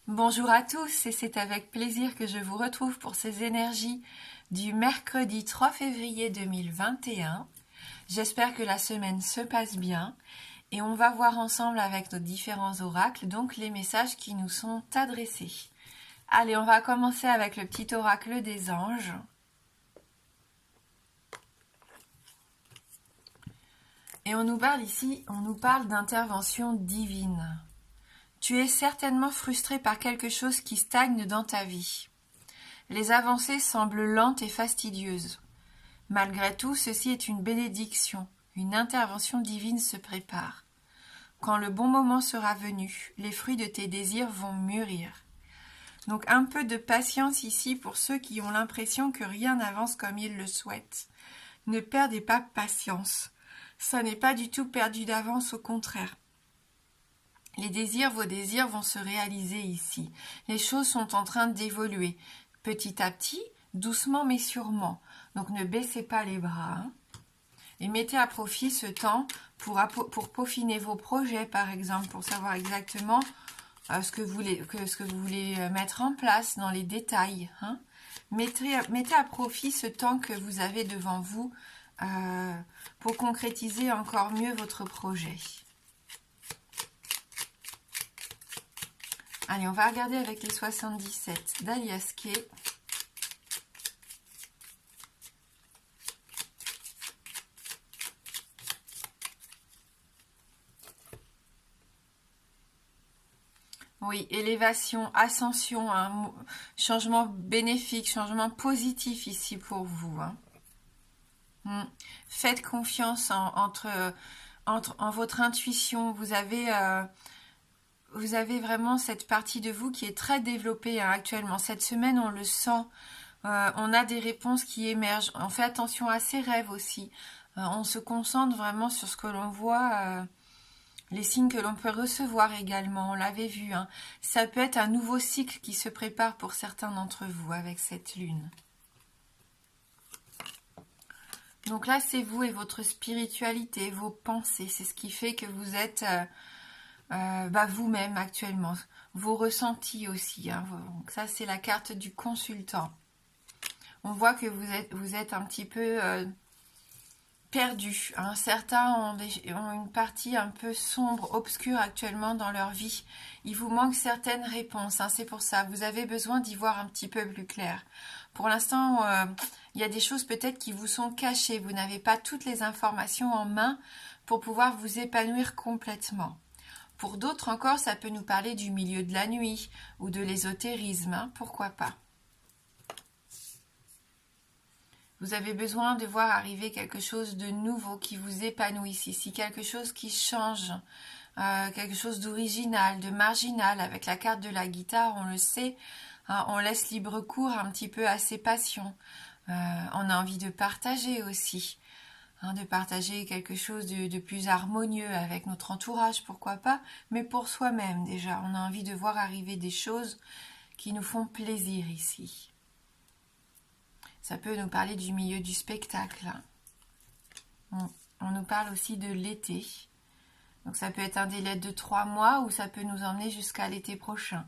Bonjour à tous et c'est avec plaisir que je vous retrouve pour ces énergies du mercredi 3 février 2021. J'espère que la semaine se passe bien et on va voir ensemble avec nos différents oracles donc les messages qui nous sont adressés. Allez, on va commencer avec le petit oracle des anges. Et on nous parle d'intervention divine. Tu es certainement frustré par quelque chose qui stagne dans ta vie. Les avancées semblent lentes et fastidieuses. Malgré tout, ceci est une bénédiction. Une intervention divine se prépare. Quand le bon moment sera venu, les fruits de tes désirs vont mûrir. Donc un peu de patience ici pour ceux qui ont l'impression que rien n'avance comme ils le souhaitent. Ne perdez pas patience. Ça n'est pas du tout perdu d'avance, au contraire. Vos désirs vont se réaliser ici. Les choses sont en train d'évoluer. Petit à petit, doucement mais sûrement. Donc ne baissez pas les bras. Et mettez à profit ce temps pour peaufiner vos projets, par exemple, pour savoir exactement ce que vous voulez mettre en place dans les détails. Mettez à profit ce temps que vous avez devant vous pour concrétiser encore mieux votre projet. Allez, on va regarder avec les 77 d'Alias Kay. Oui, élévation, ascension, changement bénéfique, changement positif ici pour vous. Faites confiance en votre intuition. Vous avez vraiment cette partie de vous qui est très développée actuellement. Cette semaine, on le sent. On a des réponses qui émergent. On fait attention à ses rêves aussi. On se concentre vraiment sur ce que l'on voit, les signes que l'on peut recevoir également. On l'avait vu. Ça peut être un nouveau cycle qui se prépare pour certains d'entre vous avec cette lune. Donc là, c'est vous et votre spiritualité, vos pensées. C'est ce qui fait que vous êtes vous-même actuellement. Vos ressentis aussi. Donc ça, c'est la carte du consultant. On voit que vous êtes un petit peu perdu. Certains ont une partie un peu sombre, obscure actuellement dans leur vie. Il vous manque certaines réponses. C'est pour ça. Vous avez besoin d'y voir un petit peu plus clair. Pour l'instant, il y a des choses peut-être qui vous sont cachées. Vous n'avez pas toutes les informations en main pour pouvoir vous épanouir complètement. Pour d'autres encore, ça peut nous parler du milieu de la nuit ou de l'ésotérisme. Pourquoi pas? Vous avez besoin de voir arriver quelque chose de nouveau qui vous épanouisse ici, quelque chose qui change, quelque chose d'original, de marginal. Avec la carte de la guitare, on le sait, on laisse libre cours un petit peu à ses passions. On a envie de partager aussi, de partager quelque chose de plus harmonieux avec notre entourage, pourquoi pas, mais pour soi-même déjà. On a envie de voir arriver des choses qui nous font plaisir ici. Ça peut nous parler du milieu du spectacle. On nous parle aussi de l'été. Donc ça peut être un délai de 3 mois ou ça peut nous emmener jusqu'à l'été prochain.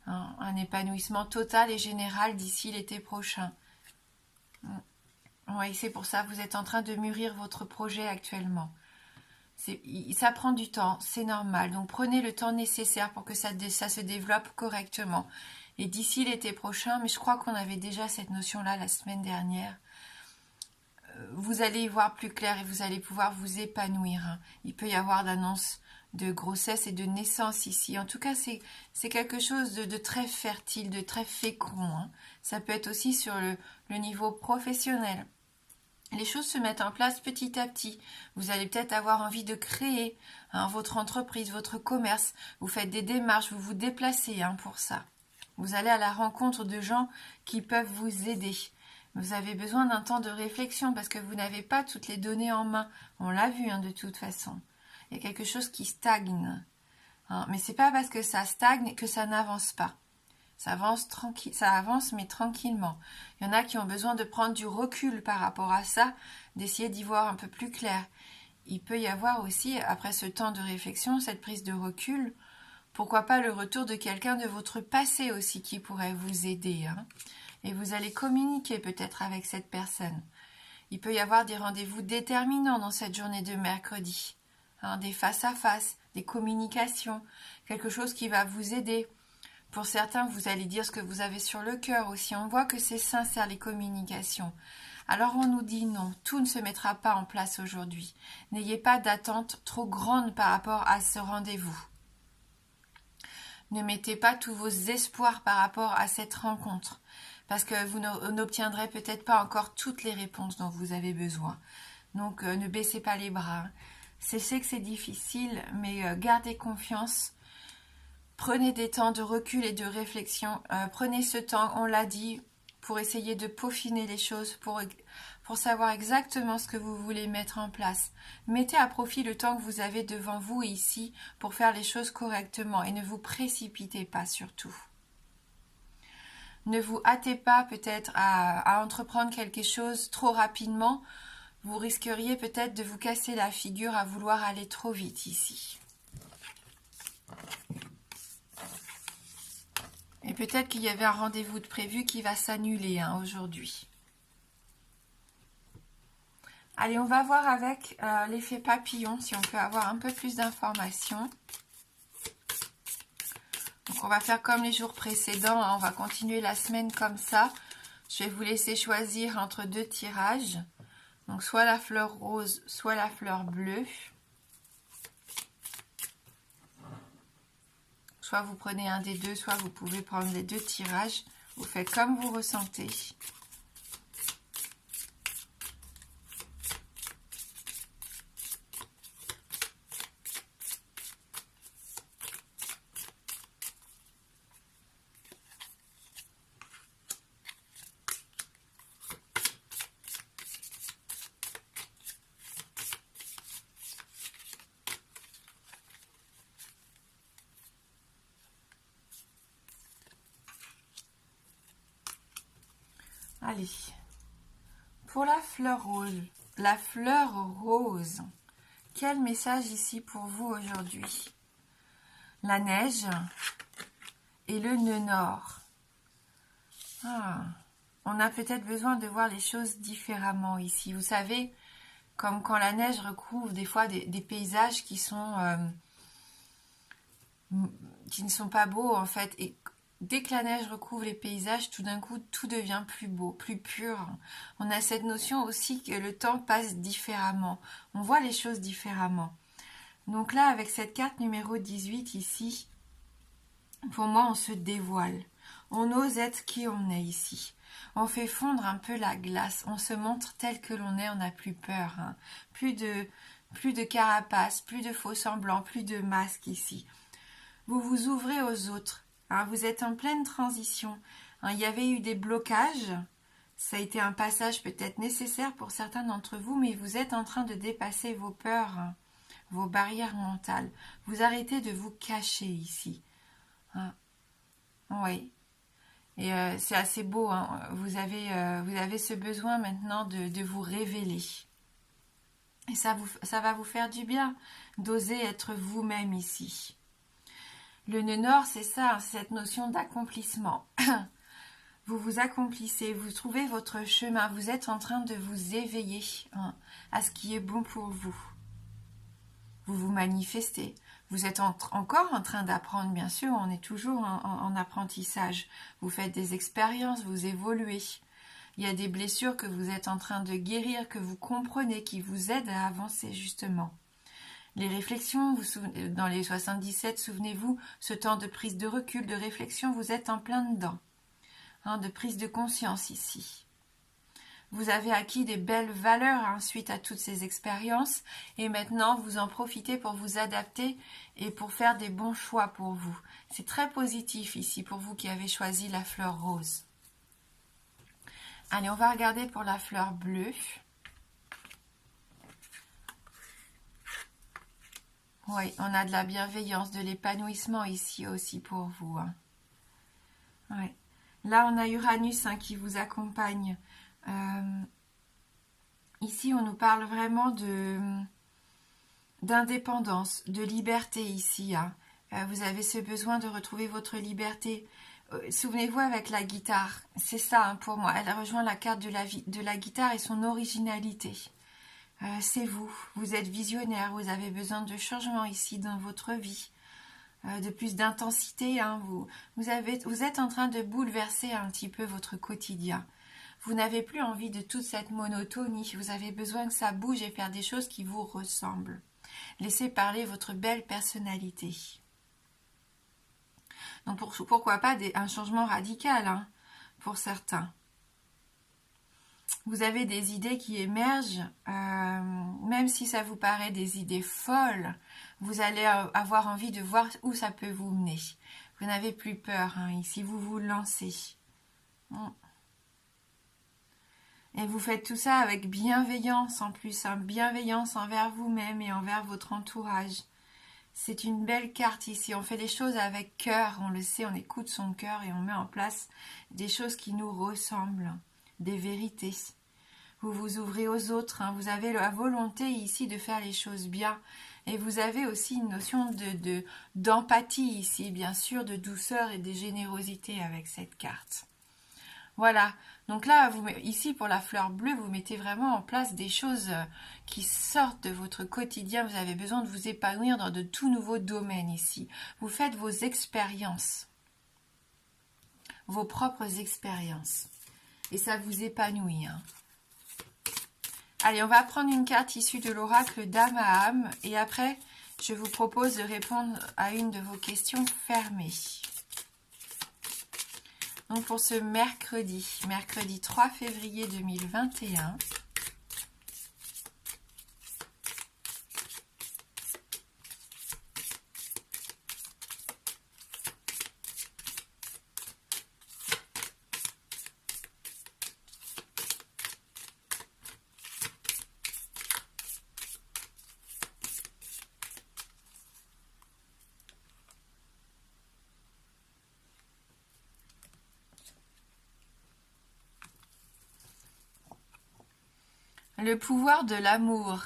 Un épanouissement total et général d'ici l'été prochain. Oui, c'est pour ça que vous êtes en train de mûrir votre projet actuellement. Ça prend du temps, c'est normal. Donc prenez le temps nécessaire pour que ça se développe correctement. Et d'ici l'été prochain, mais je crois qu'on avait déjà cette notion-là la semaine dernière, vous allez y voir plus clair et vous allez pouvoir vous épanouir. Il peut y avoir d'annonces de grossesse et de naissance ici. En tout cas, c'est quelque chose de très fertile, de très fécond. Ça peut être aussi sur le niveau professionnel. Les choses se mettent en place petit à petit. Vous allez peut-être avoir envie de créer votre entreprise, votre commerce. Vous faites des démarches, vous vous déplacez pour ça. Vous allez à la rencontre de gens qui peuvent vous aider. Vous avez besoin d'un temps de réflexion parce que vous n'avez pas toutes les données en main. On l'a vu de toute façon. Il y a quelque chose qui stagne. Mais c'est pas parce que ça stagne que ça n'avance pas. Ça avance mais tranquillement. Il y en a qui ont besoin de prendre du recul par rapport à ça, d'essayer d'y voir un peu plus clair. Il peut y avoir aussi, après ce temps de réflexion, cette prise de recul Pourquoi pas le retour de quelqu'un de votre passé aussi qui pourrait vous aider. Hein. Et vous allez communiquer peut-être avec cette personne. Il peut y avoir des rendez-vous déterminants dans cette journée de mercredi. Hein, des face-à-face, des communications, quelque chose qui va vous aider. Pour certains, vous allez dire ce que vous avez sur le cœur aussi. On voit que c'est sincère, les communications. Alors on nous dit non, tout ne se mettra pas en place aujourd'hui. N'ayez pas d'attente trop grande par rapport à ce rendez-vous. Ne mettez pas tous vos espoirs par rapport à cette rencontre, parce que vous n'obtiendrez peut-être pas encore toutes les réponses dont vous avez besoin. Donc ne baissez pas les bras. Je sais que c'est difficile, mais gardez confiance. Prenez des temps de recul et de réflexion. Prenez ce temps, on l'a dit, pour essayer de peaufiner les choses, pour savoir exactement ce que vous voulez mettre en place. Mettez à profit le temps que vous avez devant vous ici pour faire les choses correctement et ne vous précipitez pas surtout. Ne vous hâtez pas peut-être à entreprendre quelque chose trop rapidement. Vous risqueriez peut-être de vous casser la figure à vouloir aller trop vite ici. Et peut-être qu'il y avait un rendez-vous de prévu qui va s'annuler aujourd'hui. Allez, on va voir avec l'effet papillon, si on peut avoir un peu plus d'informations. Donc on va faire comme les jours précédents, hein, on va continuer la semaine comme ça. Je vais vous laisser choisir entre 2 tirages. Donc soit la fleur rose, soit la fleur bleue. Soit vous prenez un des deux, soit vous pouvez prendre les 2 tirages. Vous faites comme vous ressentez. Allez, pour la fleur rose, quel message ici pour vous aujourd'hui? La neige et le nœud nord. On a peut-être besoin de voir les choses différemment ici. Vous savez, comme quand la neige recouvre des fois des paysages qui ne sont pas beaux en fait, et dès que la neige recouvre les paysages, tout d'un coup, tout devient plus beau, plus pur. On a cette notion aussi que le temps passe différemment. On voit les choses différemment. Donc là, avec cette carte numéro 18 ici, pour moi, on se dévoile. On ose être qui on est ici. On fait fondre un peu la glace. On se montre tel que l'on est, on n'a plus peur. Hein. Plus de carapace, plus de faux semblants, plus de masques ici. Vous vous ouvrez aux autres. Hein, vous êtes en pleine transition. Hein, il y avait eu des blocages. Ça a été un passage peut-être nécessaire pour certains d'entre vous, mais vous êtes en train de dépasser vos peurs, hein, vos barrières mentales. Vous arrêtez de vous cacher ici. Hein. Oui. Et c'est assez beau. Hein. Vous avez ce besoin maintenant de vous révéler. Et ça va vous faire du bien d'oser être vous-même ici. Le nœud nord, c'est ça, cette notion d'accomplissement. Vous vous accomplissez, vous trouvez votre chemin, vous êtes en train de vous éveiller à ce qui est bon pour vous. Vous vous manifestez. Vous êtes encore en train d'apprendre, bien sûr, on est toujours en apprentissage. Vous faites des expériences, vous évoluez. Il y a des blessures que vous êtes en train de guérir, que vous comprenez, qui vous aident à avancer justement. Les réflexions, dans les 77, souvenez-vous, ce temps de prise de recul, de réflexion, vous êtes en plein dedans. De prise de conscience ici. Vous avez acquis des belles valeurs suite à toutes ces expériences et maintenant vous en profitez pour vous adapter et pour faire des bons choix pour vous. C'est très positif ici pour vous qui avez choisi la fleur rose. Allez, on va regarder pour la fleur bleue. Oui, on a de la bienveillance, de l'épanouissement ici aussi pour vous. Ouais. Là, on a Uranus qui vous accompagne. Ici, on nous parle vraiment d'indépendance, de liberté ici. Vous avez ce besoin de retrouver votre liberté. Souvenez-vous avec la guitare, c'est ça hein, pour moi. Elle rejoint la carte de la guitare et son originalité. C'est vous, vous êtes visionnaire, vous avez besoin de changement ici dans votre vie, de plus d'intensité. Hein, vous êtes en train de bouleverser un petit peu votre quotidien. Vous n'avez plus envie de toute cette monotonie, vous avez besoin que ça bouge et faire des choses qui vous ressemblent. Laissez parler votre belle personnalité. Donc pourquoi pas un changement radical hein, pour certains. Vous avez des idées qui émergent, même si ça vous paraît des idées folles, vous allez avoir envie de voir où ça peut vous mener. Vous n'avez plus peur hein, ici, vous vous lancez. Et vous faites tout ça avec bienveillance en plus, hein, bienveillance envers vous-même et envers votre entourage. C'est une belle carte ici, on fait des choses avec cœur, on le sait, on écoute son cœur et on met en place des choses qui nous ressemblent, des vérités. Vous vous ouvrez aux autres, hein, vous avez la volonté ici de faire les choses bien et vous avez aussi une notion d'empathie ici, bien sûr, de douceur et de générosité avec cette carte. Voilà, donc là, ici pour la fleur bleue, vous mettez vraiment en place des choses qui sortent de votre quotidien. Vous avez besoin de vous épanouir dans de tout nouveaux domaines ici. Vous faites vos expériences, vos propres expériences. Et ça vous épanouit. Hein. Allez, on va prendre une carte issue de l'oracle d'âme à âme. Et après, je vous propose de répondre à une de vos questions fermées. Donc pour ce mercredi 3 février 2021, le pouvoir de l'amour.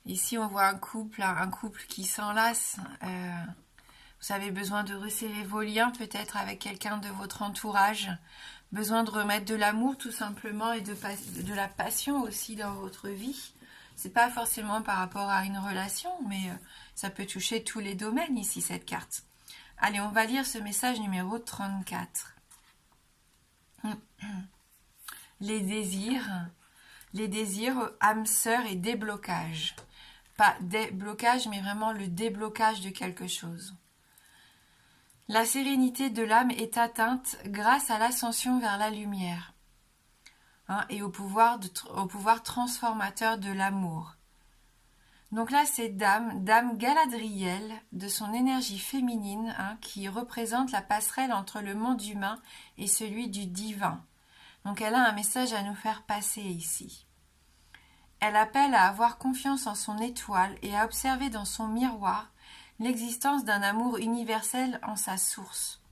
Ici, on voit un couple qui s'enlace. Vous avez besoin de resserrer vos liens, peut-être avec quelqu'un de votre entourage. Besoin de remettre de l'amour, tout simplement, et de la passion aussi dans votre vie. C'est pas forcément par rapport à une relation, mais ça peut toucher tous les domaines ici, cette carte. Allez, on va lire ce message numéro 34. Les désirs, âme sœur et déblocage. Pas déblocage, mais vraiment le déblocage de quelque chose. La sérénité de l'âme est atteinte grâce à l'ascension vers la lumière hein, et au pouvoir transformateur de l'amour. Donc là, c'est Dame Galadriel, de son énergie féminine, hein, qui représente la passerelle entre le monde humain et celui du divin. Donc elle a un message à nous faire passer ici. Elle appelle à avoir confiance en son étoile et à observer dans son miroir l'existence d'un amour universel en sa source.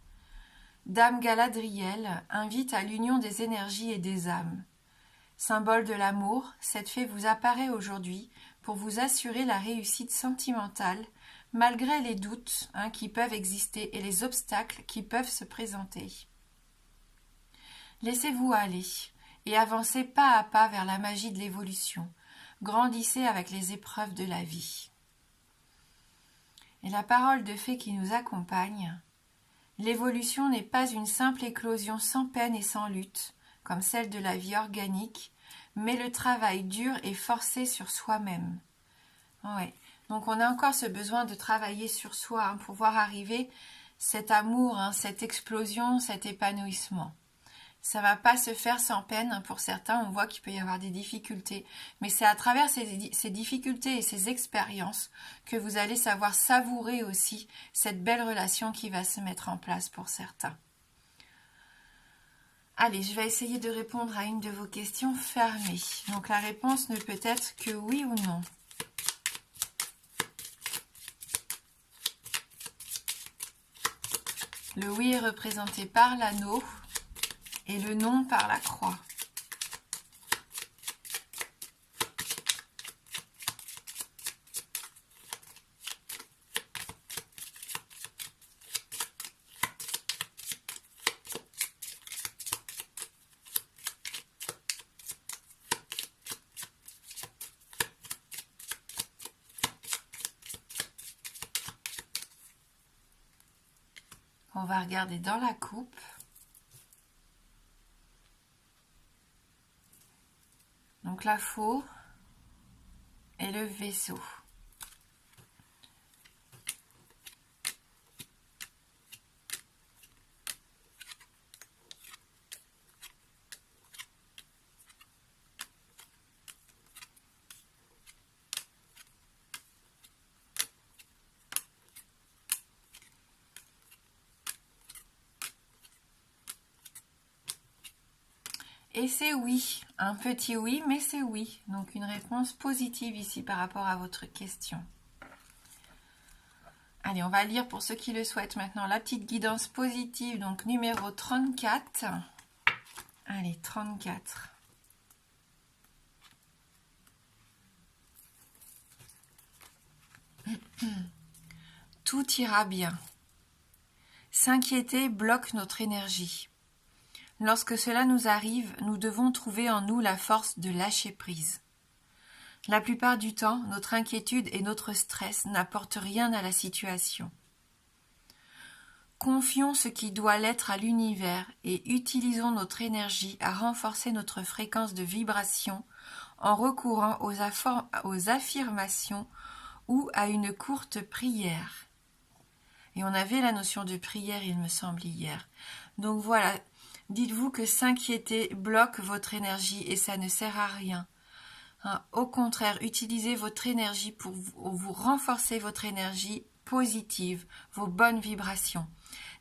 Dame Galadriel invite à l'union des énergies et des âmes. Symbole de l'amour, cette fée vous apparaît aujourd'hui pour vous assurer la réussite sentimentale malgré les doutes hein, qui peuvent exister et les obstacles qui peuvent se présenter. Laissez-vous aller et avancez pas à pas vers la magie de l'évolution. Grandissez avec les épreuves de la vie. Et la parole de fée qui nous accompagne, l'évolution n'est pas une simple éclosion sans peine et sans lutte, comme celle de la vie organique, mais le travail dur et forcé sur soi-même. Ouais. Donc on a encore ce besoin de travailler sur soi hein, pour voir arriver cet amour, hein, cette explosion, cet épanouissement. Ça va pas se faire sans peine. Hein, pour certains, on voit qu'il peut y avoir des difficultés. Mais c'est à travers ces difficultés et ces expériences que vous allez savoir savourer aussi cette belle relation qui va se mettre en place pour certains. Allez, je vais essayer de répondre à une de vos questions fermées. Donc la réponse ne peut être que oui ou non. Le oui est représenté par l'anneau et le non par la croix. On va regarder dans la coupe. Donc la faux et le vaisseau. Et c'est oui, un petit oui, mais c'est oui. Donc une réponse positive ici par rapport à votre question. Allez, on va lire pour ceux qui le souhaitent maintenant la petite guidance positive, donc numéro 34. Allez, 34. Tout ira bien. S'inquiéter bloque notre énergie. Lorsque cela nous arrive, nous devons trouver en nous la force de lâcher prise. La plupart du temps, notre inquiétude et notre stress n'apportent rien à la situation. Confions ce qui doit l'être à l'univers et utilisons notre énergie à renforcer notre fréquence de vibration en recourant aux affirmations ou à une courte prière. Et on avait la notion de prière, il me semble, hier. Donc voilà, dites-vous que s'inquiéter bloque votre énergie et ça ne sert à rien. Au contraire, utilisez votre énergie pour vous renforcer votre énergie positive, vos bonnes vibrations.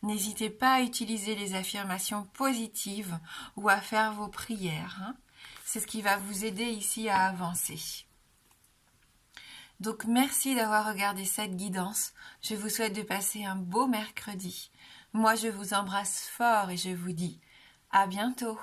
N'hésitez pas à utiliser les affirmations positives ou à faire vos prières. C'est ce qui va vous aider ici à avancer. Donc merci d'avoir regardé cette guidance. Je vous souhaite de passer un beau mercredi. Moi je vous embrasse fort et je vous dis à bientôt.